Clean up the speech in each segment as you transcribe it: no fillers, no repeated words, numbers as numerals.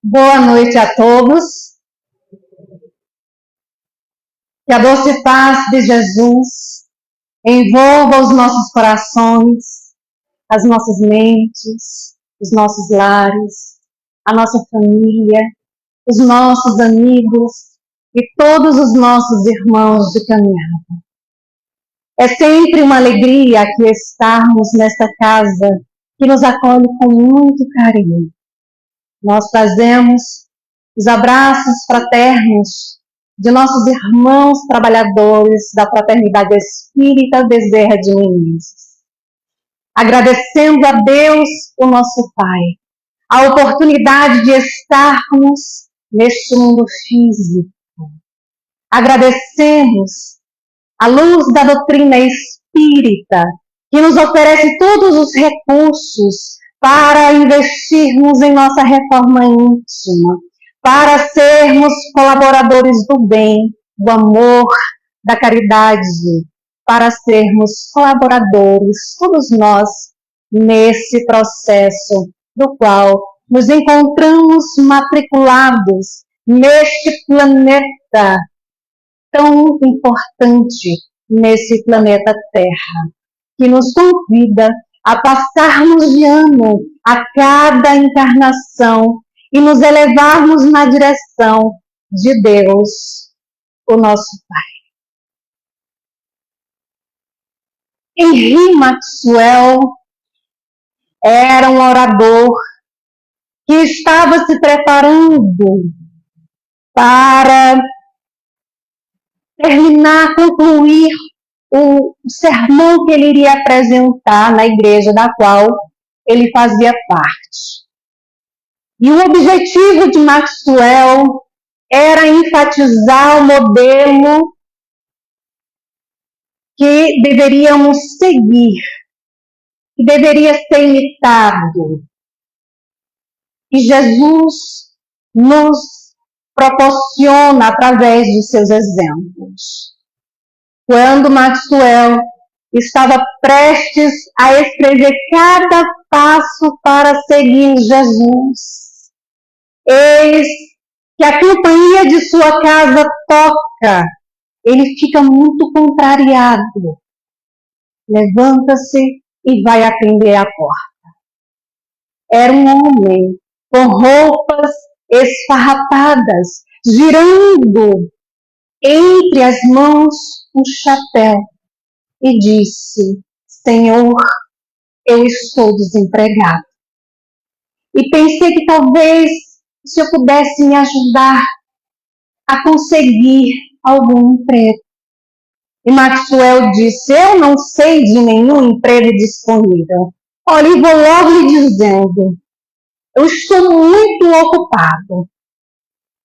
Boa noite a todos. Que a doce paz de Jesus envolva os nossos corações, as nossas mentes, os nossos lares, a nossa família, os nossos amigos e todos os nossos irmãos de caminhada. É sempre uma alegria aqui estarmos nesta casa que nos acolhe com muito carinho. Nós trazemos os abraços fraternos de nossos irmãos trabalhadores da Fraternidade Espírita Bezerra de Menezes. Agradecendo a Deus, o nosso Pai, a oportunidade de estarmos neste mundo físico. Agradecemos a luz da doutrina espírita, que nos oferece todos os recursos para investirmos em nossa reforma íntima, para sermos colaboradores do bem, do amor, da caridade, para sermos colaboradores, todos nós, nesse processo do qual nos encontramos matriculados neste planeta tão importante, nesse planeta Terra, que nos convida a passarmos de ano a cada encarnação e nos elevarmos na direção de Deus, o nosso Pai. Henri Maxwell era um orador que estava se preparando para terminar, concluir o sermão que ele iria apresentar na igreja da qual ele fazia parte. E o objetivo de Maxwell era enfatizar o modelo que deveríamos seguir, que deveria ser imitado. E Jesus nos proporciona através de seus exemplos. Quando Maxwell estava prestes a escrever cada passo para seguir Jesus, eis que a campainha de sua casa toca. Ele fica muito contrariado. Levanta-se e vai atender a porta. Era um homem com roupas esfarrapadas, girando entre as mãos um chapéu, e disse: Senhor, eu estou desempregado. E pensei que talvez o Senhor pudesse me ajudar a conseguir algum emprego. E Maxwell disse: eu não sei de nenhum emprego disponível. Olha, e vou logo lhe dizendo, eu estou muito ocupado.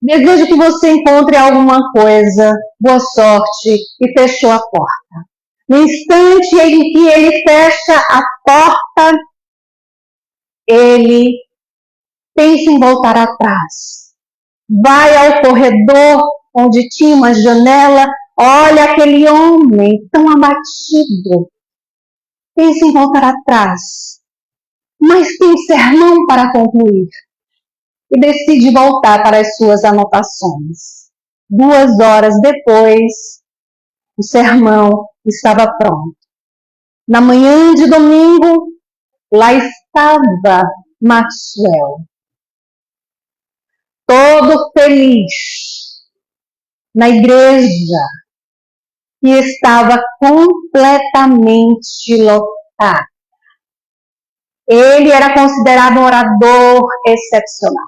Desejo que você encontre alguma coisa. Boa sorte. E fechou a porta. No instante em que ele fecha a porta, ele pensa em voltar atrás. Vai ao corredor onde tinha uma janela, olha aquele homem tão abatido. Pensa em voltar atrás, mas tem sermão para concluir. E decide voltar para as suas anotações. 2 horas depois, o sermão estava pronto. Na manhã de domingo, lá estava Maxwell, todo feliz, na igreja, que estava completamente lotada. Ele era considerado um orador excepcional.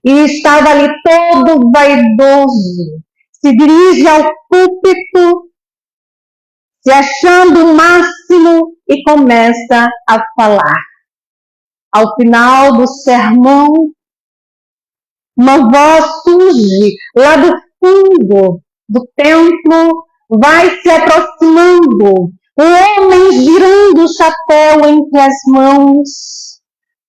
E estava ali todo vaidoso, se dirige ao púlpito, se achando o máximo e começa a falar. Ao final do sermão, uma voz surge lá do fundo do templo, vai se aproximando, o homem girando o chapéu entre as mãos.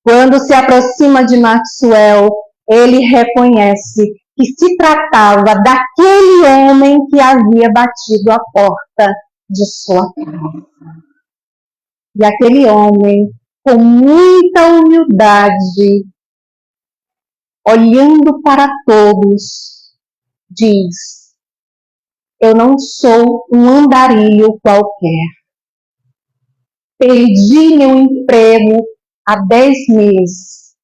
Quando se aproxima de Maxwell, ele reconhece que se tratava daquele homem que havia batido a porta de sua casa. E aquele homem, com muita humildade, olhando para todos, diz: eu não sou um andarilho qualquer. Perdi meu emprego há 10 meses.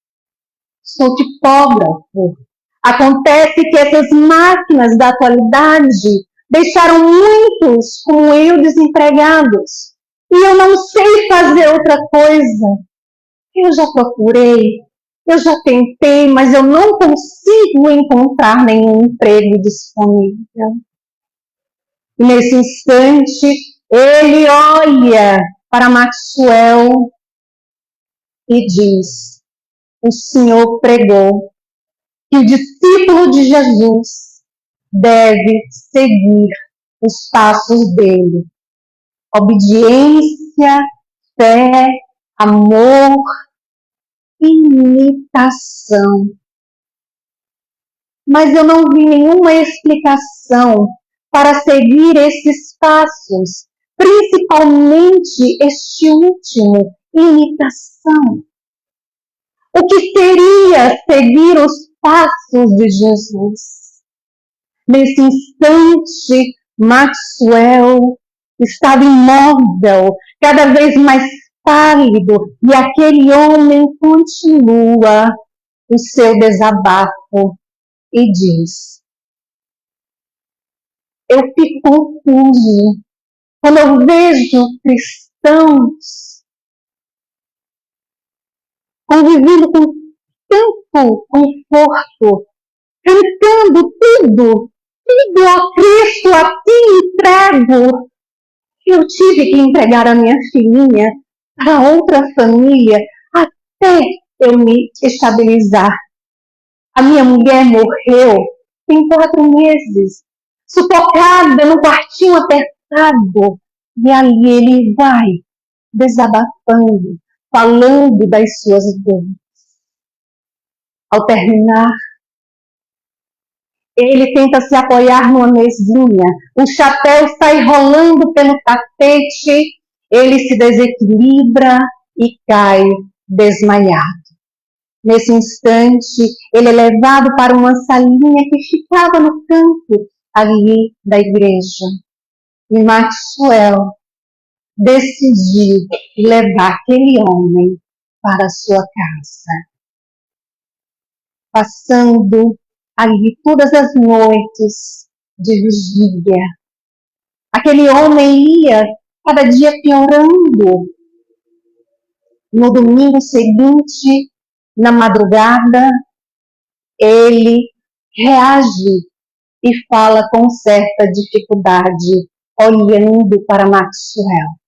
Sou tipógrafo. Acontece que essas máquinas da atualidade deixaram muitos como eu desempregados. E eu não sei fazer outra coisa. Eu já procurei, eu já tentei, mas eu não consigo encontrar nenhum emprego disponível. E nesse instante, ele olha para Maxwell e diz: o Senhor pregou que o discípulo de Jesus deve seguir os passos dele. Obediência, fé, amor, imitação. Mas eu não vi nenhuma explicação para seguir esses passos, principalmente este último, imitação. O que seria seguir os passos de Jesus? Nesse instante, Maxwell estava imóvel, cada vez mais pálido, e aquele homem continua o seu desabafo e diz: eu fico confuso quando eu vejo cristãos convivendo com tanto conforto, cantando tudo a Cristo, a ti entrego. Eu tive que entregar a minha filhinha para outra família até eu me estabilizar. A minha mulher morreu tem 4 meses, sufocada no quartinho apertado. E ali ele vai desabafando, falando das suas dores. Ao terminar, ele tenta se apoiar numa mesinha, o chapéu sai rolando pelo tapete, ele se desequilibra e cai desmaiado. Nesse instante, ele é levado para uma salinha que ficava no canto ali da igreja. E Maxwell decidiu levar aquele homem para sua casa. Passando ali todas as noites de vigília. Aquele homem ia cada dia piorando. No domingo seguinte, na madrugada, ele reage e fala com certa dificuldade, olhando para Maxwell.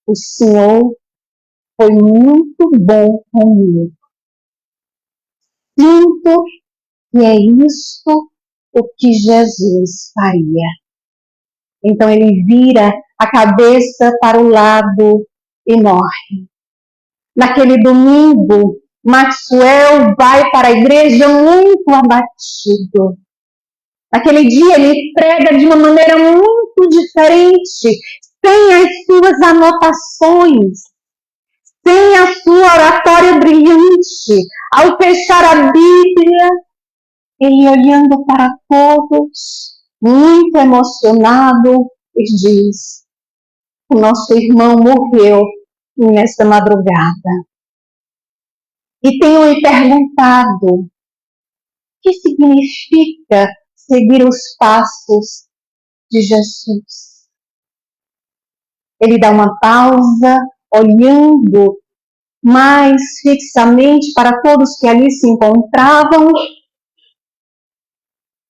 O Senhor foi muito bom comigo. Sinto que é isto o que Jesus faria. Então ele vira a cabeça para o lado e morre. Naquele domingo, Maxwell vai para a igreja muito abatido. Naquele dia ele prega de uma maneira muito diferente, sem as suas anotações, sem a sua oratória brilhante. Ao fechar a Bíblia, ele olhando para todos, muito emocionado, e diz: o nosso irmão morreu nesta madrugada. E tenho me perguntado: o que significa seguir os passos de Jesus? Ele dá uma pausa, olhando mais fixamente para todos que ali se encontravam,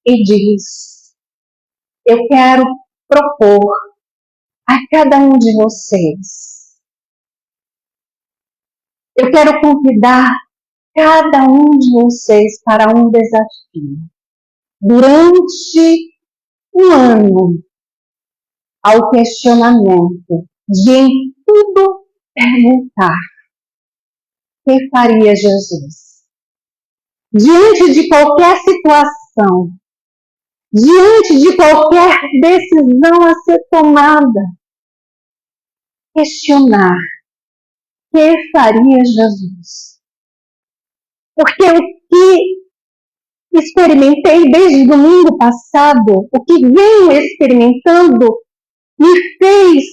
e diz: eu quero propor a cada um de vocês, eu quero convidar cada um de vocês para um desafio. Durante um ano, ao questionamento de em tudo perguntar: o que faria Jesus? Diante de qualquer situação, diante de qualquer decisão a ser tomada, questionar: o que faria Jesus? Porque o que experimentei desde domingo passado, o que venho experimentando, me fez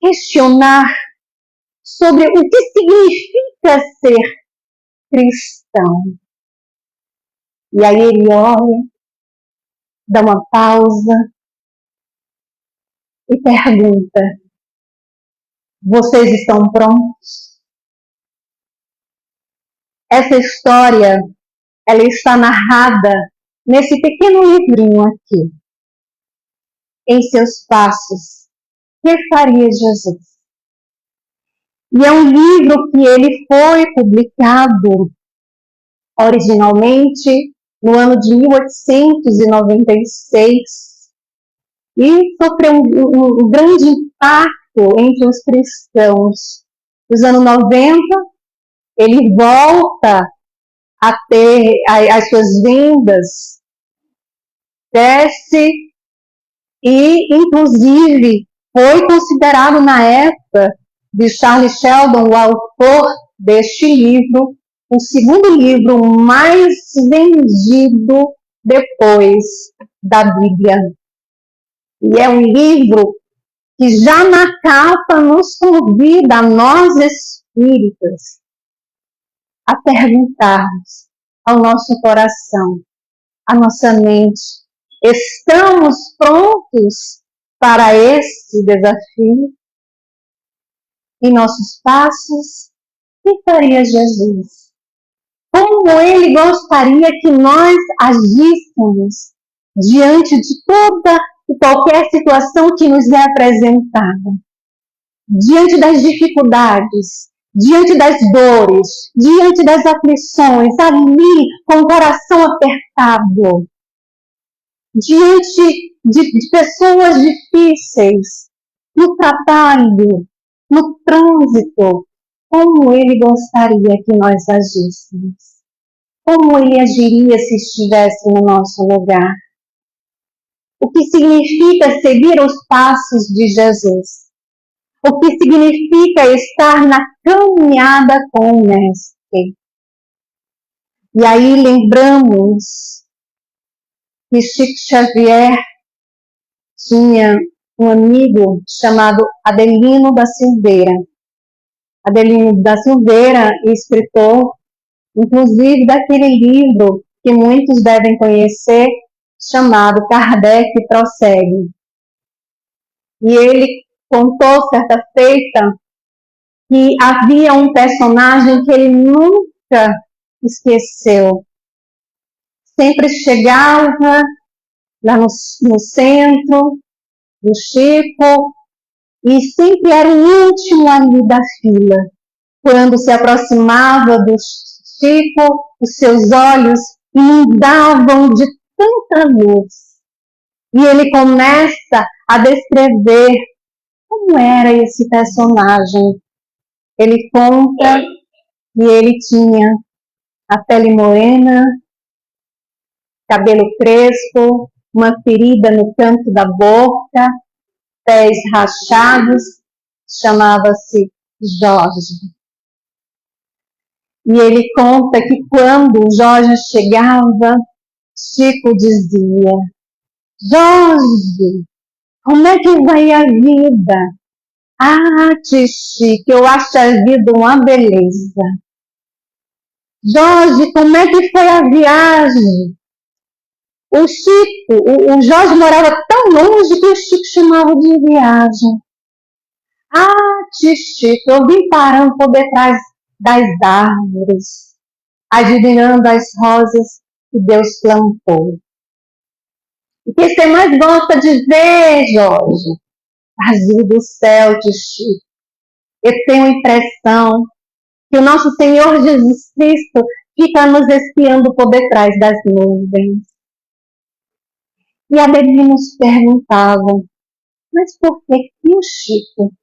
questionar sobre o que significa ser cristão. E aí ele olha, dá uma pausa e pergunta: vocês estão prontos? Essa história, ela está narrada nesse pequeno livrinho aqui, em seus passos. O que faria Jesus? E é um livro que ele foi publicado originalmente no ano de 1896 e sofreu um grande impacto entre os cristãos. Nos anos 90, ele volta a ter as suas vendas, desce e, inclusive, foi considerado na época de Charles Sheldon, o autor deste livro, o segundo livro mais vendido depois da Bíblia. E é um livro que já na capa nos convida a nós espíritas a perguntarmos ao nosso coração, à nossa mente: estamos prontos para esse desafio? Em nossos passos, o que faria Jesus? Como ele gostaria que nós agíssemos diante de toda e qualquer situação que nos é apresentada? Diante das dificuldades, diante das dores, diante das aflições, ali com o coração apertado, diante de pessoas difíceis, no trabalho, no trânsito, como ele gostaria que nós agíssemos? Como ele agiria se estivesse no nosso lugar? O que significa seguir os passos de Jesus? O que significa estar na caminhada com o Mestre? E aí lembramos que Chico Xavier tinha um amigo chamado Adelino da Silveira. Adelino da Silveira, escritor, inclusive daquele livro que muitos devem conhecer, chamado Kardec Prossegue. E ele contou certa feita que havia um personagem que ele nunca esqueceu. Sempre chegava lá no centro do Chico e sempre era o último ali da fila. Quando se aproximava do Chico, os seus olhos inundavam de tanta luz. E ele começa a descrever como era esse personagem. Ele conta que ele tinha a pele morena, cabelo crespo, uma ferida no canto da boca, pés rachados, chamava-se Jorge. E ele conta que quando Jorge chegava, Chico dizia: Jorge, como é que vai a vida? Ah, Chico, eu acho a vida uma beleza. Jorge, como é que foi a viagem? O Jorge morava tão longe que o Chico chamava de viagem. Ah, Chico, eu vim parando por detrás das árvores, adivinhando as rosas que Deus plantou. O que você mais gosta de ver, Jorge? Azul do céu, Chico. Eu tenho a impressão que o nosso Senhor Jesus Cristo fica nos espiando por detrás das nuvens. E a Beli nos perguntava: mas por que o Chico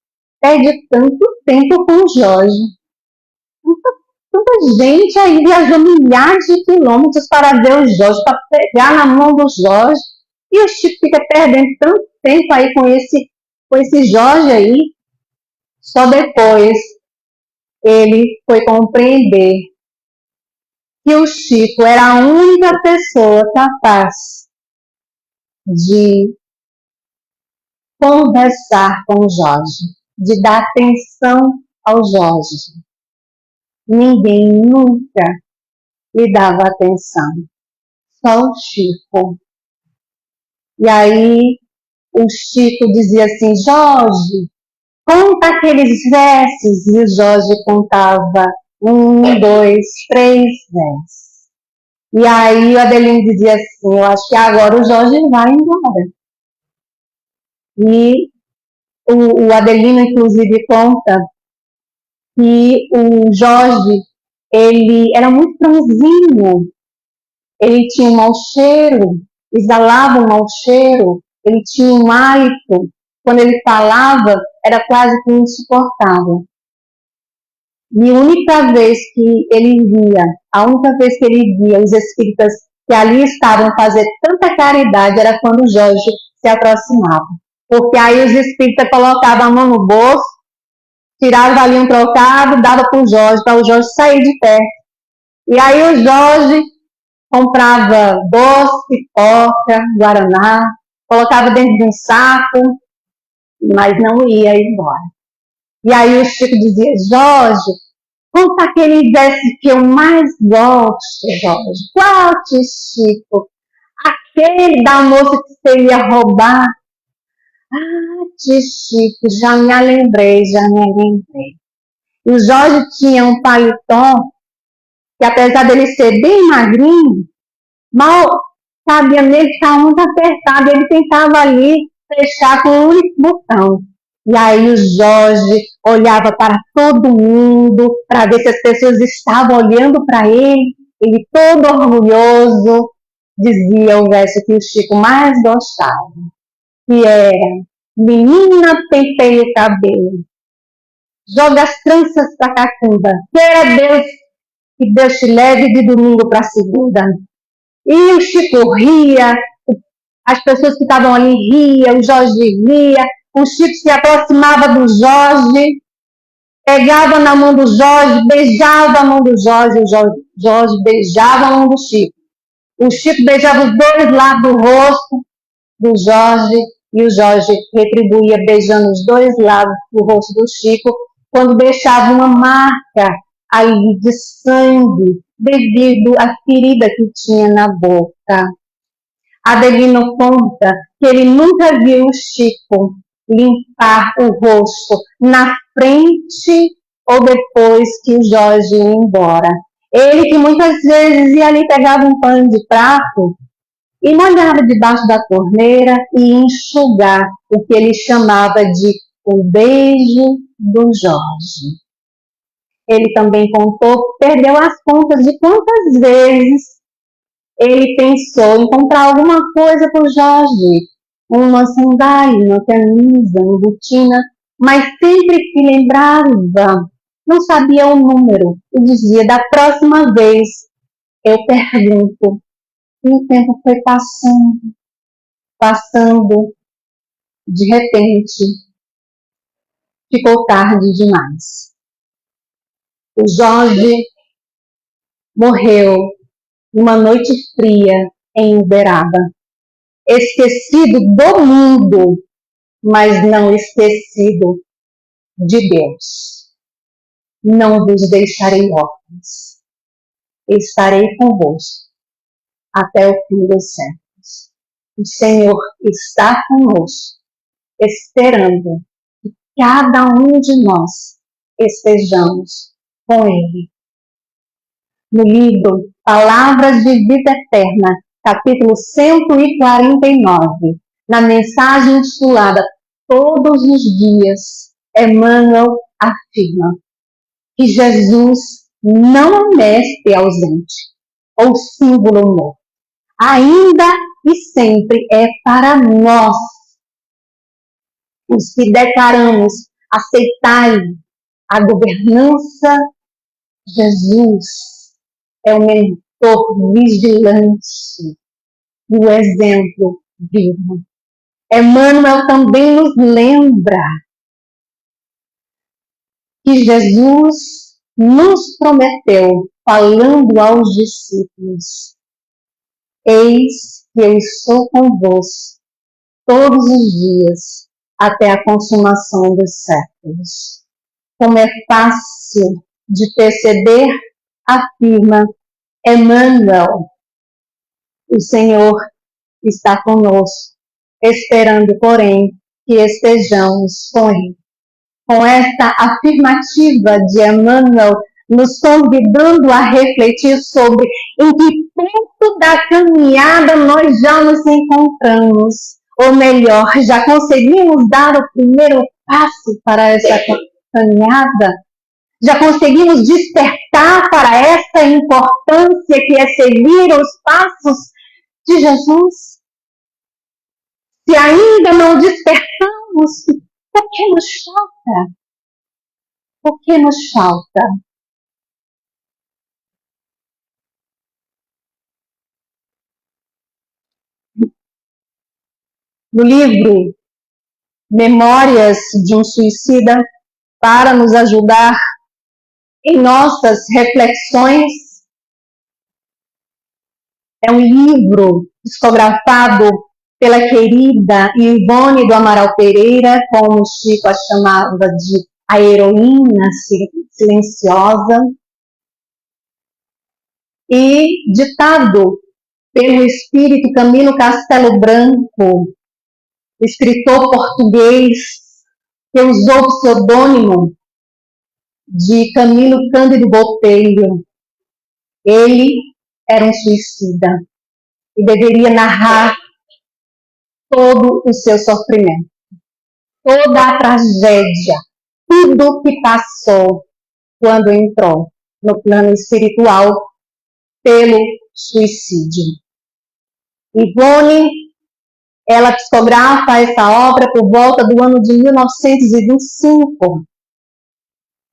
perde tanto tempo com o Jorge? Tanta gente aí viajou milhares de quilômetros para ver o Jorge, para pegar na mão do Jorge, e o Chico fica perdendo tanto tempo aí com esse Jorge aí. Só depois ele foi compreender que o Chico era a única pessoa capaz de conversar com o Jorge, de dar atenção ao Jorge. Ninguém nunca lhe dava atenção, só o Chico. E aí o Chico dizia assim: Jorge, conta aqueles versos. E o Jorge contava 1, 2, 3 versos. E aí o Adelino dizia assim: eu acho que agora o Jorge vai embora. E o Adelino, inclusive, conta que o Jorge, ele era muito franzino, ele tinha um mau cheiro, exalava um mau cheiro, ele tinha um hálito, quando ele falava, era quase que insuportável. E a única vez que ele via os espíritas que ali estavam fazendo tanta caridade era quando o Jorge se aproximava. Porque aí os espíritas colocavam a mão no bolso, tiravam dali um trocado, dava para o Jorge sair de perto. E aí o Jorge comprava doce, pipoca, guaraná, colocava dentro de um saco, mas não ia embora. E aí o Chico dizia: Jorge, conta aquele verso que eu mais gosto, Jorge. Qual, tio Chico? Aquele da moça que você ia roubar. Ah, tio Chico, já me lembrei. E o Jorge tinha um paletó que, apesar dele ser bem magrinho, mal cabia nele, ficava muito apertado. Ele tentava ali fechar com um único botão. E aí o Jorge olhava para todo mundo para ver se as pessoas estavam olhando para ele. Ele, todo orgulhoso, dizia o verso que o Chico mais gostava, que era: menina, penteia o cabelo, joga as tranças para cacunda, queira Deus que Deus te leve de domingo para segunda. E o Chico ria, as pessoas que estavam ali riam, o Jorge ria, o Chico se aproximava do Jorge, pegava na mão do Jorge, beijava a mão do Jorge, o Jorge beijava a mão do Chico. O Chico beijava os dois lados do rosto do Jorge e o Jorge retribuía beijando os dois lados do rosto do Chico, quando deixava uma marca ali de sangue devido à ferida que tinha na boca. Adelino conta que ele nunca viu o Chico limpar o rosto na frente ou depois que o Jorge ia embora. Ele que muitas vezes ia ali, pegava um pano de prato e molhava debaixo da torneira e enxugar o que ele chamava de o beijo do Jorge. Ele também contou que perdeu as contas de quantas vezes ele pensou em comprar alguma coisa para o Jorge, uma sandália, uma camisa, uma botina, mas sempre que lembrava, não sabia o número e dizia: da próxima vez eu pergunto. E o tempo foi passando, de repente, ficou tarde demais. O Jorge morreu numa noite fria em Uberaba, esquecido do mundo, mas não esquecido de Deus. Não vos deixarei órfãos, estarei convosco até o fim dos séculos. O Senhor está conosco, esperando que cada um de nós estejamos com Ele. No livro Palavras de Vida Eterna, capítulo 149, na mensagem intitulada Todos os Dias, Emmanuel afirma que Jesus não é mestre ausente ou símbolo morto. Ainda e sempre é para nós, os que declaramos aceitar a governança. Jesus é o mentor vigilante e o exemplo vivo. Emmanuel também nos lembra que Jesus nos prometeu falando aos discípulos: eis que eu estou convosco todos os dias até a consumação dos séculos. Como é fácil de perceber, afirma Emmanuel, o Senhor está conosco, esperando, porém, que estejamos com Ele. Com esta afirmativa de Emmanuel, nos convidando a refletir sobre em que ponto da caminhada nós já nos encontramos, ou melhor, já conseguimos dar o primeiro passo para essa caminhada? Já conseguimos despertar para essa importância que é seguir os passos de Jesus? Se ainda não despertamos, o que nos falta? O que nos falta? No livro Memórias de um Suicida, para nos ajudar em nossas reflexões, é um livro psicografado pela querida Ivone do Amaral Pereira, como o Chico a chamava de a heroína silenciosa, e ditado pelo espírito Camilo Castelo Branco, escritor português que usou o pseudônimo de Camilo Cândido Botelho. Ele era um suicida e deveria narrar todo o seu sofrimento, toda a tragédia, tudo que passou quando entrou no plano espiritual pelo suicídio. Ivone, ela psicografa essa obra por volta do ano de 1925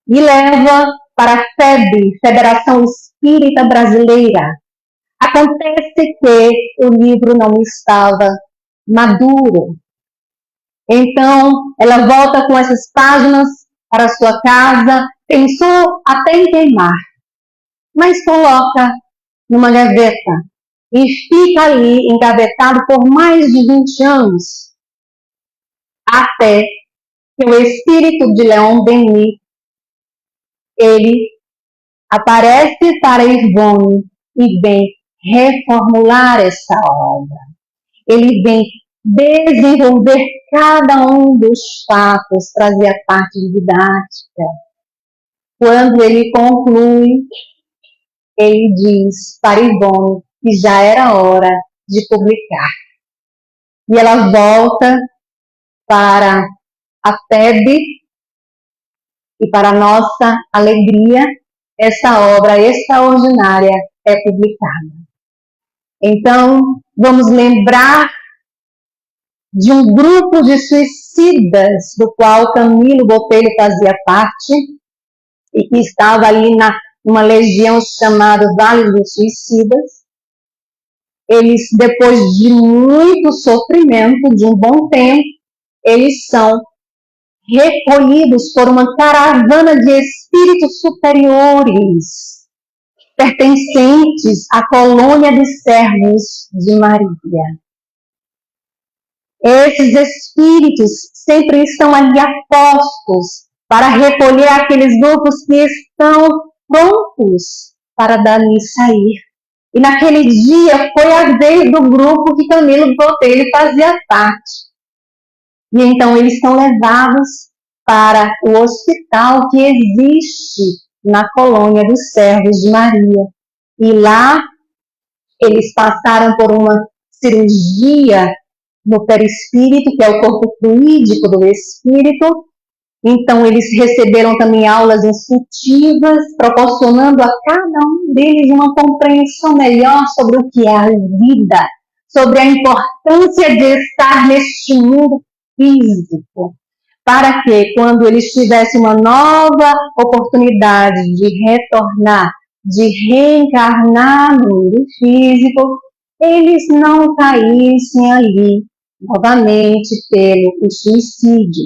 e leva para a FEB, Federação Espírita Brasileira. Acontece que o livro não estava maduro. Então, ela volta com essas páginas para sua casa, pensou até em queimar, mas coloca numa gaveta e fica ali engavetado por mais de 20 anos, até que o espírito de Leon Denis, ele aparece para Ivone e vem reformular essa obra. Ele vem desenvolver cada um dos fatos, trazer a parte didática. Quando ele conclui, ele diz para Ivone que já era hora de publicar. E ela volta para a FEB e, para nossa alegria, essa obra extraordinária é publicada. Então, vamos lembrar de um grupo de suicidas do qual Camilo Botelho fazia parte e que estava ali numa legião chamada Vale dos Suicidas. Eles, depois de muito sofrimento, de um bom tempo, eles são recolhidos por uma caravana de espíritos superiores, pertencentes à colônia de servos de Maria. Esses espíritos sempre estão ali apostos para recolher aqueles grupos que estão prontos para dali sair. E naquele dia foi a vez do grupo que Camilo Botelho fazia parte. E então eles são levados para o hospital que existe na colônia dos servos de Maria. E lá eles passaram por uma cirurgia no perispírito, que é o corpo fluídico do espírito. Então eles receberam também aulas instrutivas, proporcionando a cada um deles uma compreensão melhor sobre o que é a vida, sobre a importância de estar neste mundo físico, para que, quando eles tivessem uma nova oportunidade de retornar, de reencarnar no mundo físico, eles não caíssem ali novamente pelo suicídio.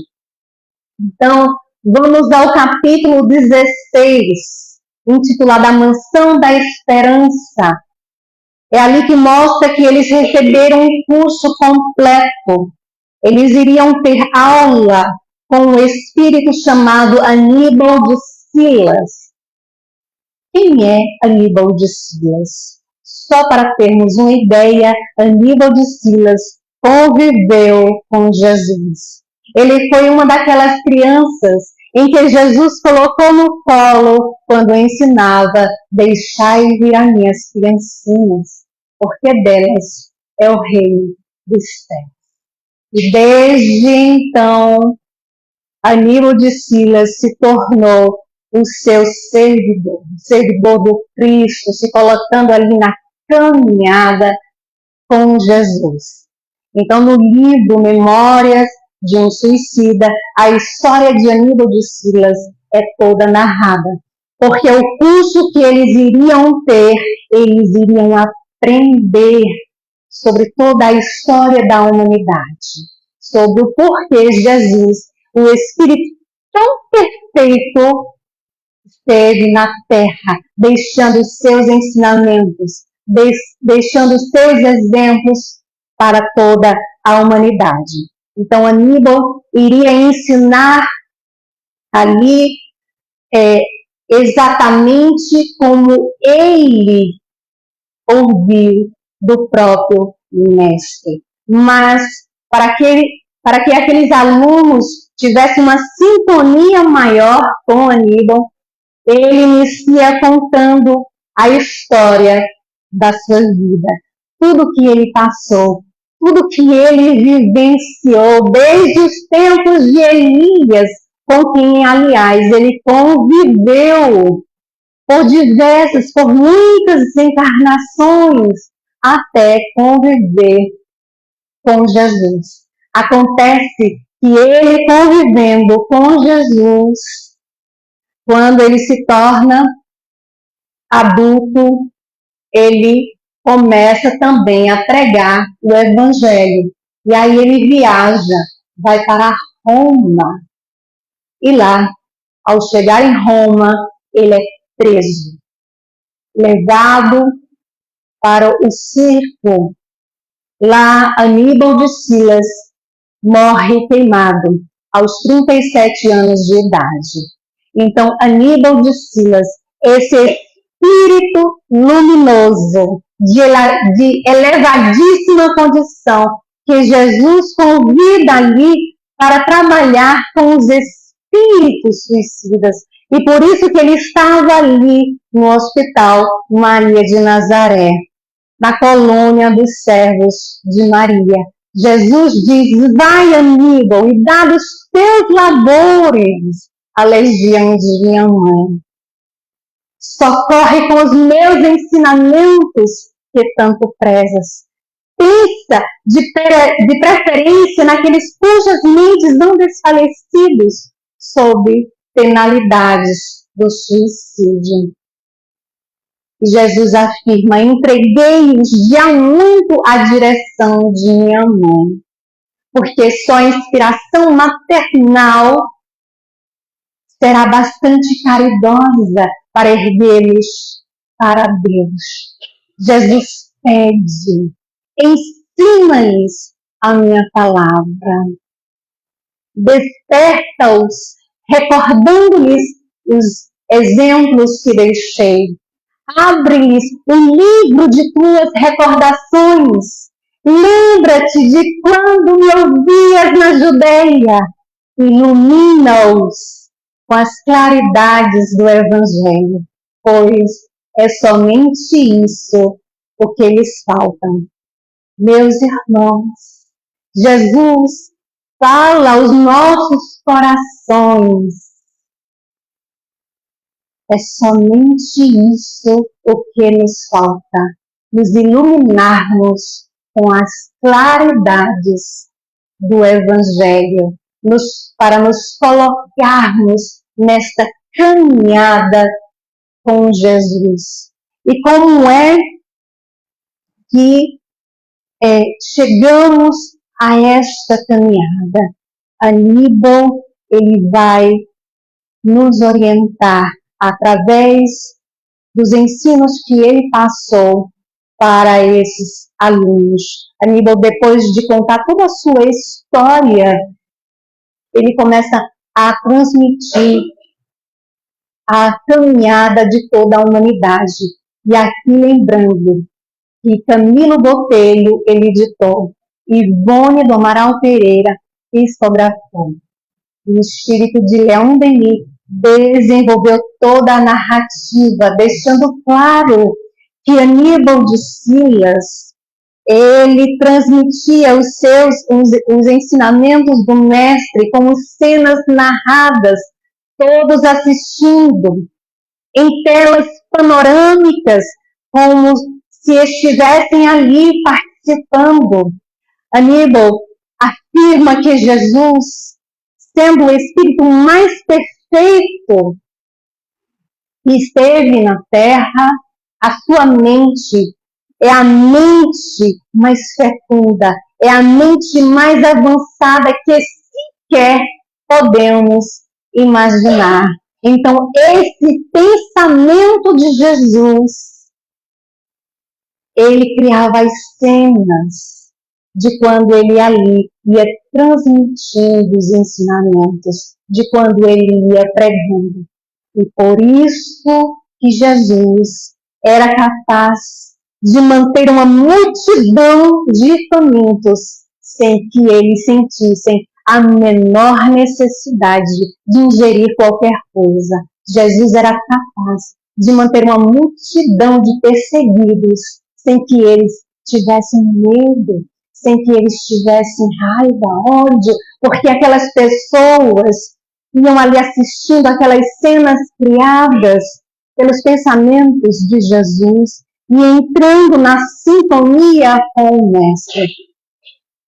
Então, vamos ao capítulo 16 intitulada A Mansão da Esperança. É ali que mostra que eles receberam um curso completo. Eles iriam ter aula com um espírito chamado Aníbal de Silas. Quem é Aníbal de Silas? Só para termos uma ideia, Aníbal de Silas conviveu com Jesus. Ele foi uma daquelas crianças em que Jesus colocou no colo quando ensinava: deixai vir a minhas criancinhas, porque delas é o reino dos céus. E desde então, Aníbal de Silas se tornou o seu servidor do Cristo, se colocando ali na caminhada com Jesus. Então, no livro Memórias de um Suicida, a história de Aníbal de Silas é toda narrada, porque o curso que eles iriam ter, eles iriam aprender sobre toda a história da humanidade, sobre o porquê Jesus, o Espírito tão perfeito, esteve na terra, deixando os seus ensinamentos, deixando os seus exemplos para toda a humanidade. Então, Aníbal iria ensinar ali exatamente como ele ouviu do próprio mestre. Mas, para que aqueles alunos tivessem uma sintonia maior com Aníbal, ele inicia contando a história da sua vida, tudo que ele passou, tudo que ele vivenciou, desde os tempos de Elias, com quem, aliás, ele conviveu por muitas encarnações, até conviver com Jesus. Acontece que ele convivendo com Jesus, quando ele se torna adulto, ele começa também a pregar o Evangelho. E aí ele viaja, vai para Roma. E lá, ao chegar em Roma, ele é preso, levado para o circo. Lá, Aníbal de Silas morre queimado aos 37 anos de idade. Então, Aníbal de Silas, esse espírito luminoso, de elevadíssima condição, que Jesus convida ali para trabalhar com os espíritos suicidas. E por isso que ele estava ali no Hospital Maria de Nazaré, na colônia dos servos de Maria. Jesus diz: vai, Aníbal, e dá dos teus labores a legião de minha mãe. Socorre com os meus ensinamentos que tanto prezas. Pensa de preferência naqueles cujas mentes não desfalecidos sob penalidades do suicídio. E Jesus afirma: entreguei-os já muito à direção de minha mãe, porque só a inspiração maternal será bastante caridosa para erguê-los para Deus. Jesus pede: ensina-lhes a minha palavra, desperta-os, recordando-lhes os exemplos que deixei. Abre-lhes o livro de tuas recordações. Lembra-te de quando me ouvias na Judeia. Ilumina-os com as claridades do Evangelho, pois é somente isso o que lhes falta. Meus irmãos, Jesus fala aos nossos corações. É somente isso o que nos falta, nos iluminarmos com as claridades do Evangelho, para nos colocarmos nesta caminhada com Jesus. E como é que chegamos a esta caminhada? Aníbal, ele vai nos orientar através dos ensinos que ele passou para esses alunos. Aníbal, depois de contar toda a sua história, ele começa a transmitir a caminhada de toda a humanidade. E aqui lembrando que Camilo Botelho ele editou, Ivone do Amaral Pereira psicografou. O espírito de Leon Denis desenvolveu toda a narrativa, deixando claro que Aníbal de Silas ele transmitia os ensinamentos do mestre como cenas narradas, todos assistindo em telas panorâmicas, como se estivessem ali participando. Aníbal afirma que Jesus, sendo o espírito mais perfeito que esteve na Terra, a sua mente é a mente mais fecunda, é a mente mais avançada que sequer podemos imaginar. Então, esse pensamento de Jesus, ele criava as cenas de quando ele ali ia transmitindo os ensinamentos, de quando ele ia pregando. E por isso que Jesus era capaz de manter uma multidão de famintos sem que eles sentissem a menor necessidade de ingerir qualquer coisa. Jesus era capaz de manter uma multidão de perseguidos sem que eles tivessem medo, sem que eles tivessem raiva, ódio, porque aquelas pessoas iam ali assistindo aquelas cenas criadas pelos pensamentos de Jesus e entrando na sintonia com o Mestre.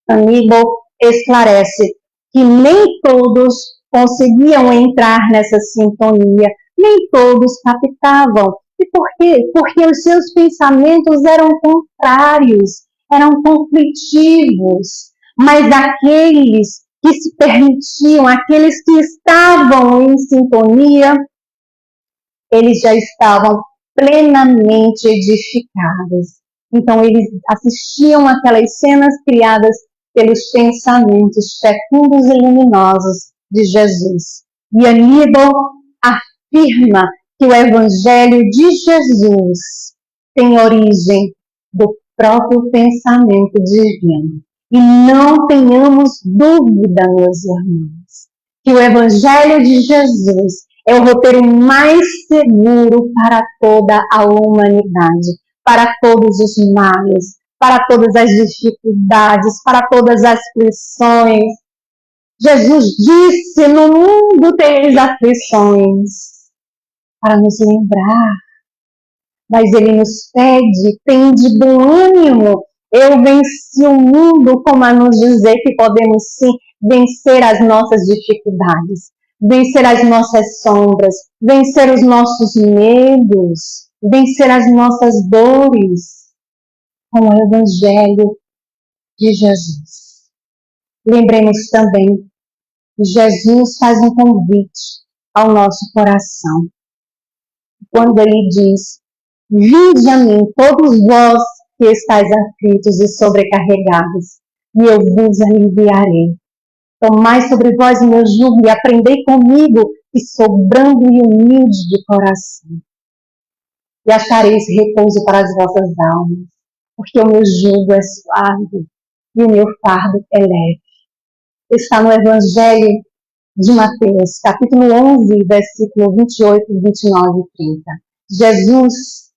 Aníbal esclarece que nem todos conseguiam entrar nessa sintonia, nem todos captavam. E por quê? Porque os seus pensamentos eram contrários, eram conflitivos. Mas aqueles que se permitiam, aqueles que estavam em sintonia, eles já estavam plenamente edificados. Então, eles assistiam aquelas cenas criadas pelos pensamentos fecundos e luminosos de Jesus. E Aníbal afirma que o Evangelho de Jesus tem origem do próprio pensamento divino. E não tenhamos dúvida, meus irmãos, que o Evangelho de Jesus é o roteiro mais seguro para toda a humanidade, para todos os males, para todas as dificuldades, para todas as aflições. Jesus disse: no mundo tereis aflições, para nos lembrar. Mas ele nos pede: tende bom ânimo, eu venci o mundo, como a nos dizer que podemos sim vencer as nossas dificuldades, vencer as nossas sombras, vencer os nossos medos, vencer as nossas dores, com o Evangelho de Jesus. Lembremos também que Jesus faz um convite ao nosso coração. Quando ele diz: vinde a mim, todos vós que estáis aflitos e sobrecarregados, e eu vos aliviarei. Tomai sobre vós o meu jugo e aprendei comigo, que sou brando e humilde de coração. E achareis repouso para as vossas almas, porque o meu jugo é suave e o meu fardo é leve. Está no Evangelho de Mateus, capítulo 11, versículo 28, 29 e 30. Jesus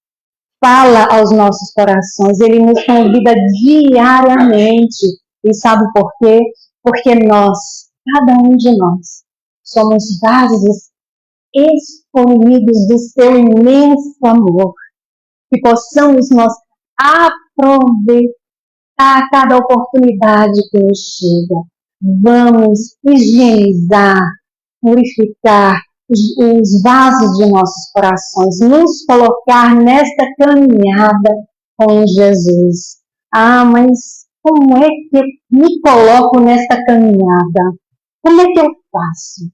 fala aos nossos corações, ele nos convida diariamente. E sabe por quê? Porque nós, cada um de nós, somos vasos escolhidos do seu imenso amor. Que possamos nós aproveitar cada oportunidade que nos chega. Vamos higienizar, purificar os vasos de nossos corações, nos colocar nesta caminhada com Jesus. Ah, mas como é que eu me coloco nesta caminhada? Como é que eu faço?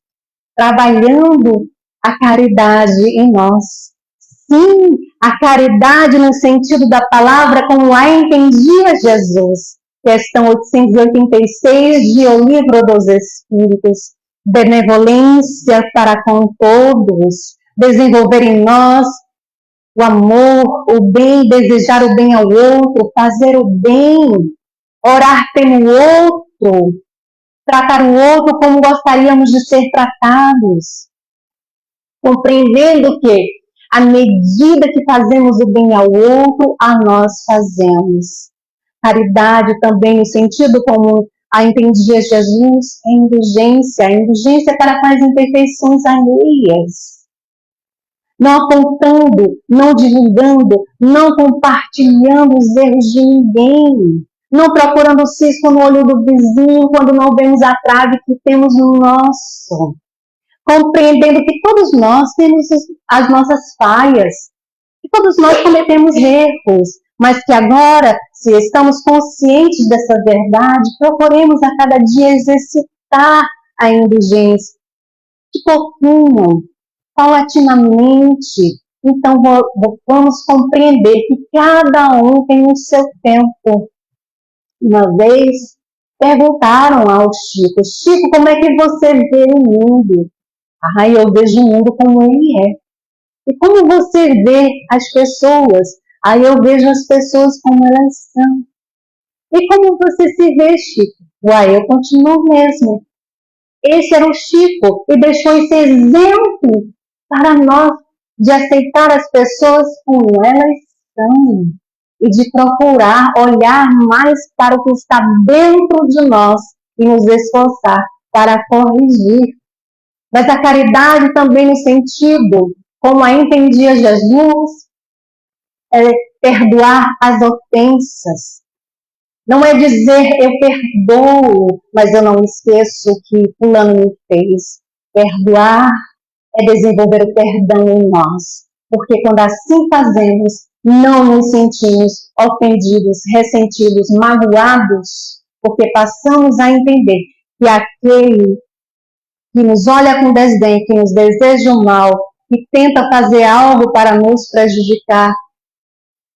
Trabalhando a caridade em nós, Sim, a caridade no sentido da palavra como a entendia Jesus. Questão 886 de O Livro dos Espíritos. Benevolência para com todos, desenvolver em nós o amor, o bem, desejar o bem ao outro, fazer o bem, orar pelo outro, tratar o outro como gostaríamos de ser tratados, compreendendo que, à medida que fazemos o bem ao outro, a nós fazemos. Caridade também no sentido como a entendia Jesus, a indulgência para com as imperfeições alheias. Não apontando, não divulgando, não compartilhando os erros de ninguém, não procurando o cisco no olho do vizinho quando não vemos a trave que temos no nosso. Compreendendo que todos nós temos as nossas falhas, que todos nós cometemos erros, mas que agora, se estamos conscientes dessa verdade, procuremos a cada dia exercitar a indulgência, de pouquinho, paulatinamente. Então, vamos compreender que cada um tem o seu tempo. Uma vez, perguntaram ao Chico, Chico, como é que você vê o mundo? Eu vejo o mundo como ele é. E como você vê as pessoas? Eu vejo as pessoas como elas são. E como você se vê, Chico? Eu continuo mesmo. Esse era o Chico e deixou esse exemplo para nós de aceitar as pessoas como elas são e de procurar olhar mais para o que está dentro de nós e nos esforçar para corrigir. Mas a caridade também no sentido, como a entendia Jesus, é perdoar as ofensas. Não é dizer eu perdoo, mas eu não esqueço o que fulano me fez. Perdoar é desenvolver o perdão em nós. Porque quando assim fazemos, não nos sentimos ofendidos, ressentidos, magoados, porque passamos a entender que aquele que nos olha com desdém, que nos deseja o mal, que tenta fazer algo para nos prejudicar,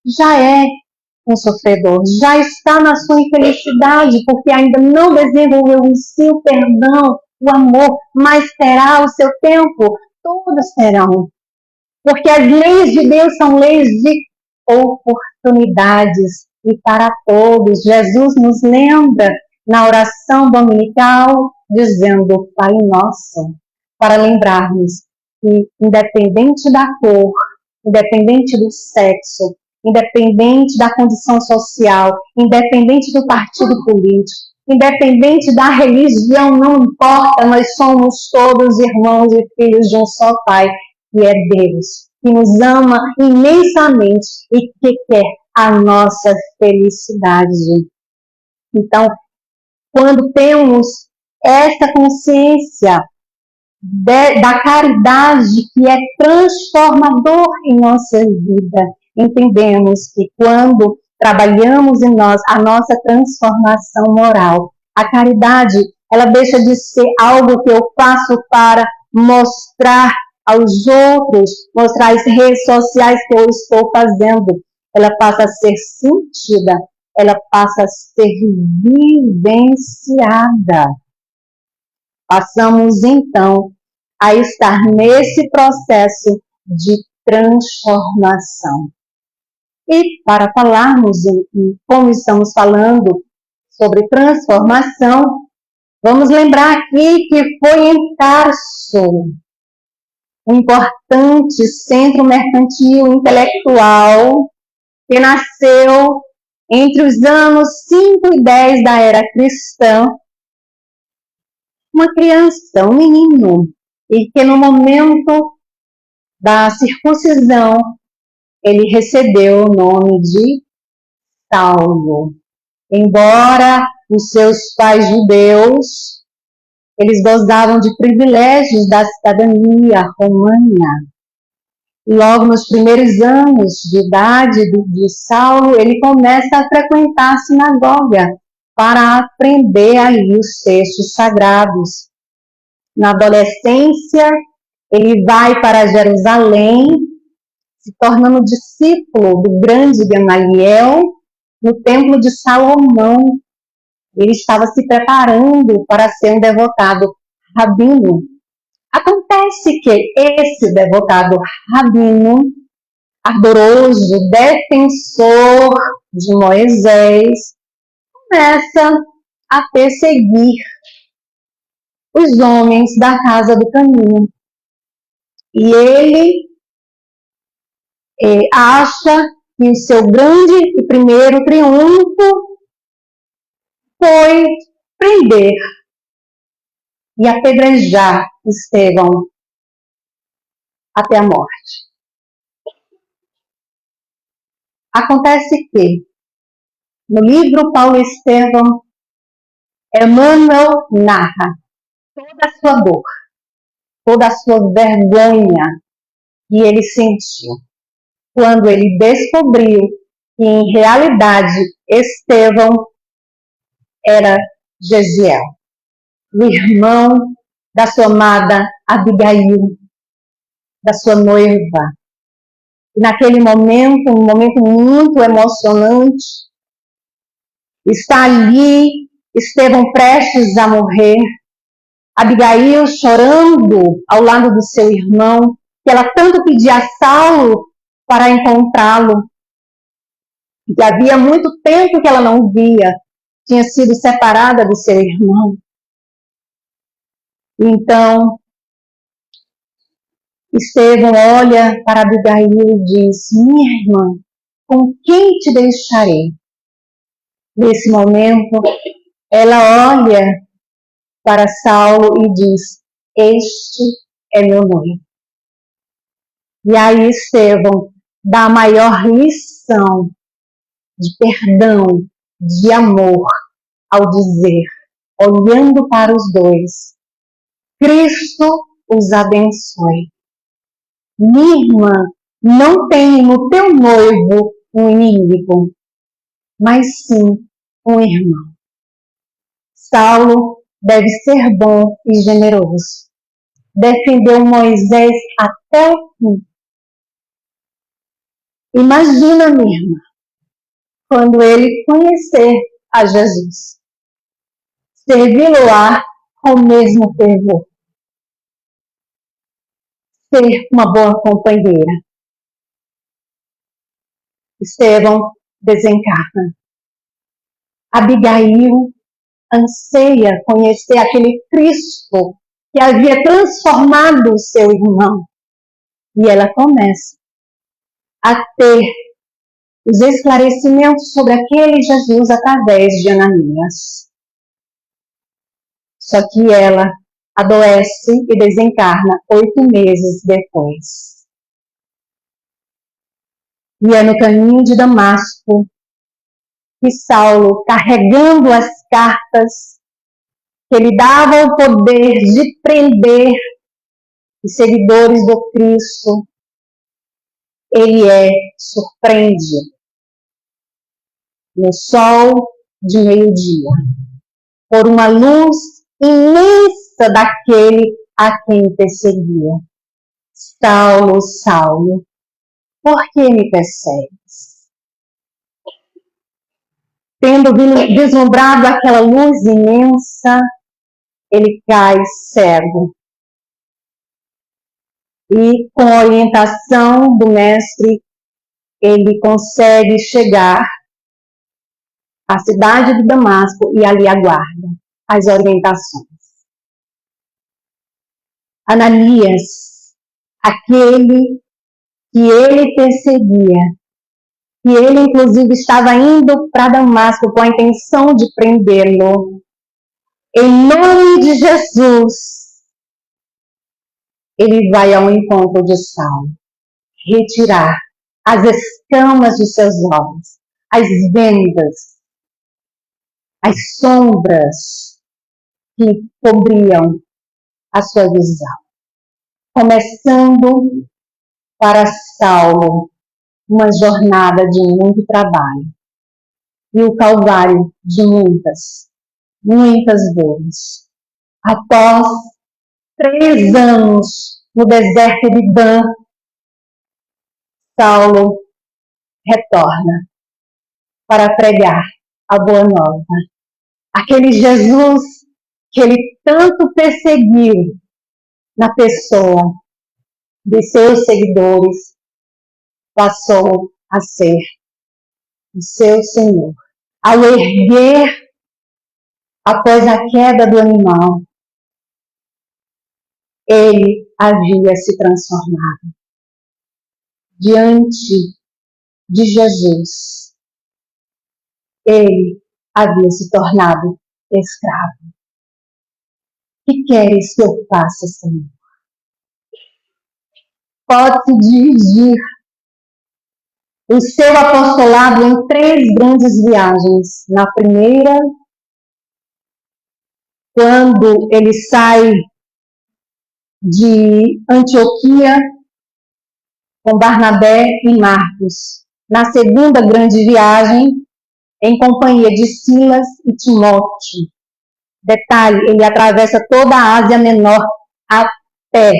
já é um sofredor, já está na sua infelicidade, porque ainda não desenvolveu em si o perdão, o amor, mas terá o seu tempo, todos terão. Porque as leis de Deus são leis de oportunidades e para todos. Jesus nos lembra na oração dominical, dizendo Pai Nosso, para lembrarmos que independente da cor, independente do sexo, independente da condição social, independente do partido político, independente da religião, não importa, nós somos todos irmãos e filhos de um só Pai, que é Deus, que nos ama imensamente e que quer a nossa felicidade. Então, quando temos essa consciência da caridade que é transformador em nossa vida, entendemos que quando trabalhamos em nós a nossa transformação moral, a caridade, ela deixa de ser algo que eu faço para mostrar aos outros, mostrar as redes sociais que eu estou fazendo. Ela passa a ser sentida, ela passa a ser vivenciada. Passamos, então, a estar nesse processo de transformação. E para falarmos em como estamos falando sobre transformação, vamos lembrar aqui que foi em Tarso, um importante centro mercantil intelectual que nasceu entre os anos 5 e 10 da era cristã, uma criança, um menino, e que no momento da circuncisão ele recebeu o nome de Saulo. Embora os seus pais judeus, eles gozavam de privilégios da cidadania romana. E logo nos primeiros anos de idade de Saulo, ele começa a frequentar a sinagoga para aprender ali os textos sagrados. Na adolescência, ele vai para Jerusalém, se tornando discípulo do grande Gamaliel no templo de Salomão. Ele estava se preparando para ser um devotado rabino. Acontece que esse devotado rabino, ardoroso, defensor de Moisés, começa a perseguir os homens da casa do caminho. E ele acha que o seu grande e primeiro triunfo foi prender e apedrejar Estevão até a morte. Acontece que, no livro Paulo e Estevão, Emmanuel narra toda a sua dor, toda a sua vergonha que ele sentiu quando ele descobriu que, em realidade, Estevão era Gesiel, o irmão da sua amada Abigail, da sua noiva. E naquele momento, um momento muito emocionante, está ali Estevão prestes a morrer, Abigail chorando ao lado do seu irmão, que ela tanto pedia a Saulo para encontrá-lo, e havia muito tempo que ela não via, tinha sido separada do seu irmão. Então, Estevão olha para Abigail e diz: minha irmã, com quem te deixarei? Nesse momento, ela olha para Saulo e diz: este é meu noivo. E aí Estevão dá a maior lição de perdão, de amor, ao dizer, olhando para os dois: Cristo os abençoe. Minha irmã, não tem no teu noivo um inimigo, mas sim um irmão. Saulo deve ser bom e generoso. Defendeu Moisés até o fim. Imagina, minha irmã, quando ele conhecer a Jesus, servi-lo-á com o mesmo fervor, ser uma boa companheira. Estevão desencarna. Abigail anseia conhecer aquele Cristo que havia transformado o seu irmão. E ela começa a ter os esclarecimentos sobre aquele Jesus através de Ananias. Só que ela adoece e desencarna 8 meses depois. E é no caminho de Damasco que Saulo, carregando as cartas que lhe davam o poder de prender os seguidores do Cristo, ele é surpreendido no sol de meio-dia por uma luz imensa daquele a quem perseguia. Saulo, Saulo, por que me persegues? Tendo vislumbrado aquela luz imensa, ele cai cego. E com a orientação do mestre, ele consegue chegar à cidade de Damasco e ali aguarda as orientações. Ananias, aquele que ele perseguia, que ele inclusive estava indo para Damasco com a intenção de prendê-lo, em nome de Jesus, ele vai ao encontro de Saulo, retirar as escamas de seus olhos, as vendas, as sombras que cobriam a sua visão. Começando para Saulo uma jornada de muito trabalho e o calvário de muitas dores. Após 3 anos no deserto de Dan, Saulo retorna para pregar a boa nova. Aquele Jesus que ele tanto perseguiu na pessoa de seus seguidores, passou a ser o seu Senhor. Ao erguer, após a queda do animal, ele havia se transformado. Diante de Jesus, ele havia se tornado escravo. O que queres que eu faça, Senhor? Pode-se dividir o seu apostolado em 3 grandes viagens. Na primeira, quando ele sai de Antioquia com Barnabé e Marcos. Na segunda grande viagem, em companhia de Silas e Timóteo. Detalhe, ele atravessa toda a Ásia Menor a pé.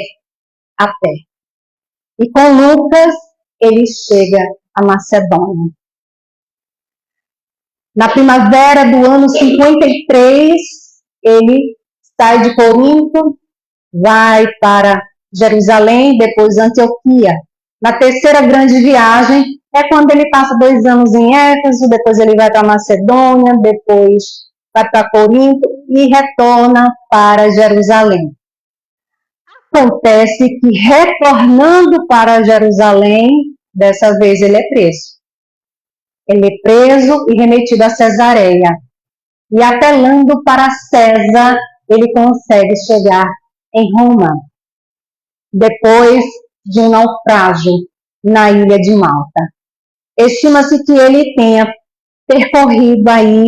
E com Lucas, ele chega a Macedônia. Na primavera do ano 53, ele sai de Corinto, vai para Jerusalém, depois Antioquia. Na terceira grande viagem, é quando ele passa 2 anos em Éfeso, depois ele vai para Macedônia, depois vai para Corinto e retorna para Jerusalém. Acontece que, retornando para Jerusalém, dessa vez ele é preso. Ele é preso e remetido a Cesareia. E apelando para César, ele consegue chegar em Roma, depois de um naufrágio na ilha de Malta. Estima-se que ele tenha percorrido aí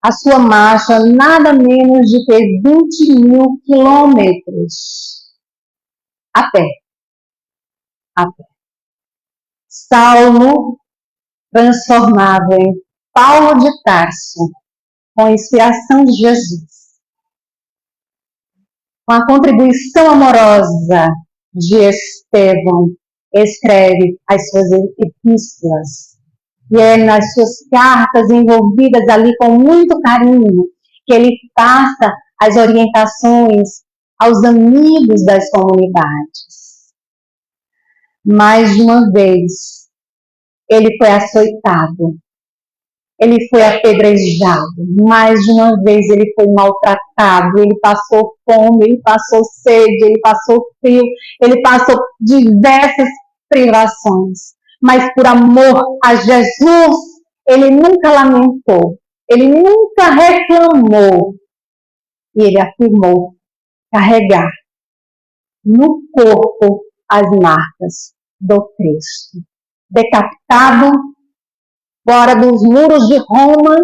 a sua marcha nada menos de que 20.000 quilômetros a pé. Saulo, transformado em Paulo de Tarso, com inspiração de Jesus, com a contribuição amorosa de Estevão, escreve as suas epístolas. E é nas suas cartas envolvidas ali com muito carinho que ele passa as orientações aos amigos das comunidades. Mais de uma vez, ele foi açoitado, ele foi apedrejado, mais de uma vez ele foi maltratado, ele passou fome, ele passou sede, ele passou frio, ele passou diversas privações. Mas por amor a Jesus, ele nunca lamentou, ele nunca reclamou. E ele afirmou carregar no corpo as marcas do Cristo. Decapitado fora dos muros de Roma,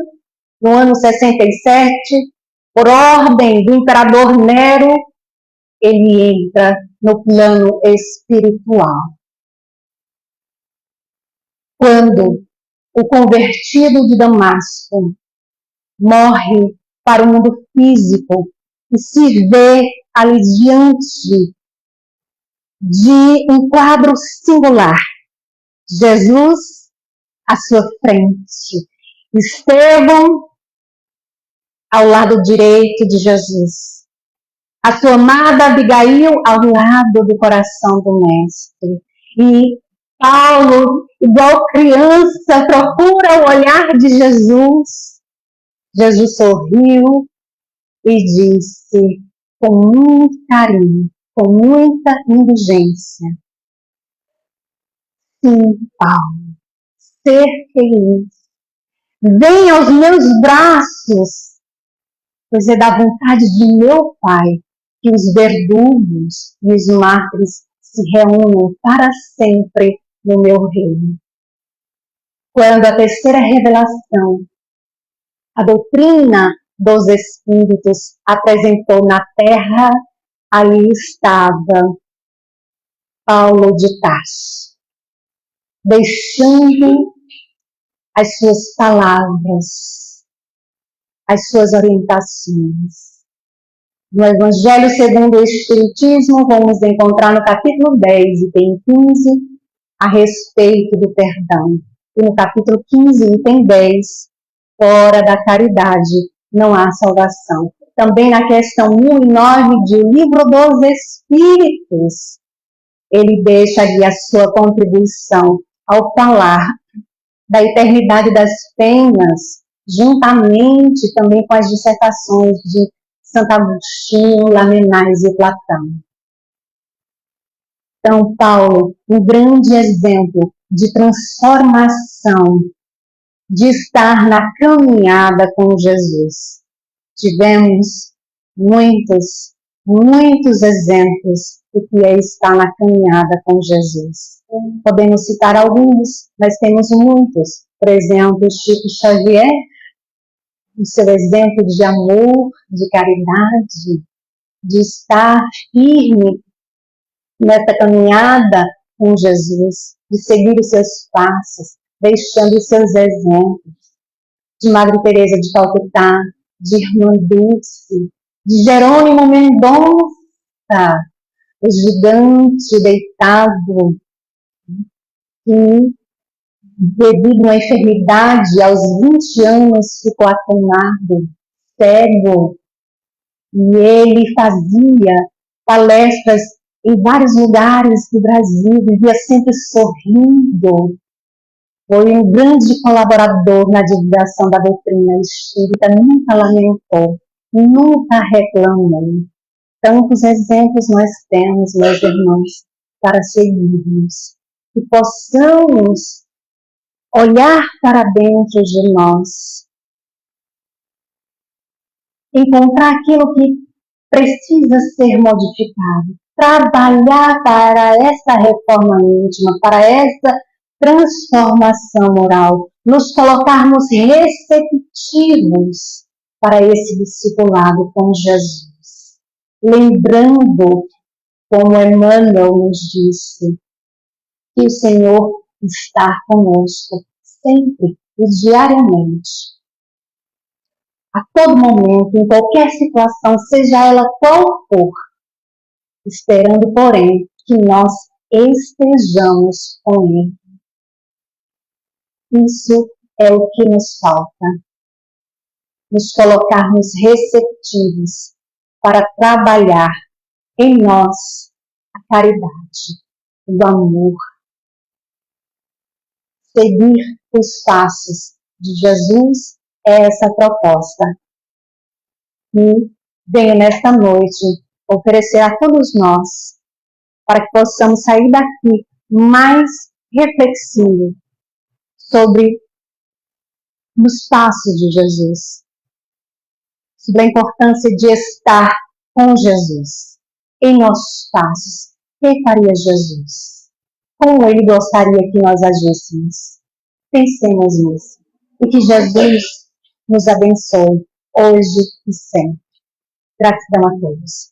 no ano 67, por ordem do imperador Nero, ele entra no plano espiritual. Quando o convertido de Damasco morre para o mundo físico e se vê ali diante de um quadro singular, Jesus à sua frente, Estevão ao lado direito de Jesus, a sua amada Abigail ao lado do coração do Mestre, e Paulo, igual criança, procura o olhar de Jesus. Jesus sorriu e disse com muito carinho, com muita indulgência: sim, Paulo, ser feliz. Venha aos meus braços, pois é da vontade de meu Pai que os verdugos e os mártires se reúnam para sempre no meu reino. Quando a terceira revelação, a doutrina dos Espíritos, apresentou na terra, ali estava Paulo de Tarso, deixando as suas palavras, as suas orientações. No Evangelho segundo o Espiritismo, vamos encontrar no capítulo 10, item 15, a respeito do perdão. E no capítulo 15, item 10, fora da caridade não há salvação. Também na questão 1 e 9 de O Livro dos Espíritos, ele deixa ali a sua contribuição ao falar da eternidade das penas, juntamente também com as dissertações de Santo Agostinho, Lamennais e Platão. Então, Paulo, um grande exemplo de transformação, de estar na caminhada com Jesus. Tivemos muitos exemplos do que é estar na caminhada com Jesus. Podemos citar alguns, mas temos muitos. Por exemplo, Chico Xavier, o seu exemplo de amor, de caridade, de estar firme nessa caminhada com Jesus, de seguir os seus passos, deixando os seus exemplos. De Madre Teresa de Calcutá, de Irmã Dulce, de Jerônimo Mendonça, o gigante deitado, que, devido a uma enfermidade, aos 20 anos ficou acamado, cego, e ele fazia palestras em vários lugares do Brasil, vivia sempre sorrindo. Foi um grande colaborador na divulgação da doutrina espírita, nunca lamentou, nunca reclamou. Tantos exemplos nós temos, meus irmãos, para seguirmos. Que possamos olhar para dentro de nós, encontrar aquilo que precisa ser modificado, trabalhar para essa reforma íntima, para essa transformação moral, nos colocarmos receptivos para esse discipulado com Jesus. Lembrando, como Emmanuel nos disse, que o Senhor está conosco sempre e diariamente. A todo momento, em qualquer situação, seja ela qual for, esperando, porém, que nós estejamos com Ele. Isso é o que nos falta. Nos colocarmos receptivos para trabalhar em nós a caridade, o amor. Seguir os passos de Jesus é essa proposta. E venho nesta noite oferecer a todos nós para que possamos sair daqui mais reflexivos sobre os passos de Jesus, sobre a importância de estar com Jesus, em nossos passos. O que faria Jesus? Como Ele gostaria que nós agíssemos? Pensemos nisso. E que Jesus nos abençoe, hoje e sempre. Gratidão a todos.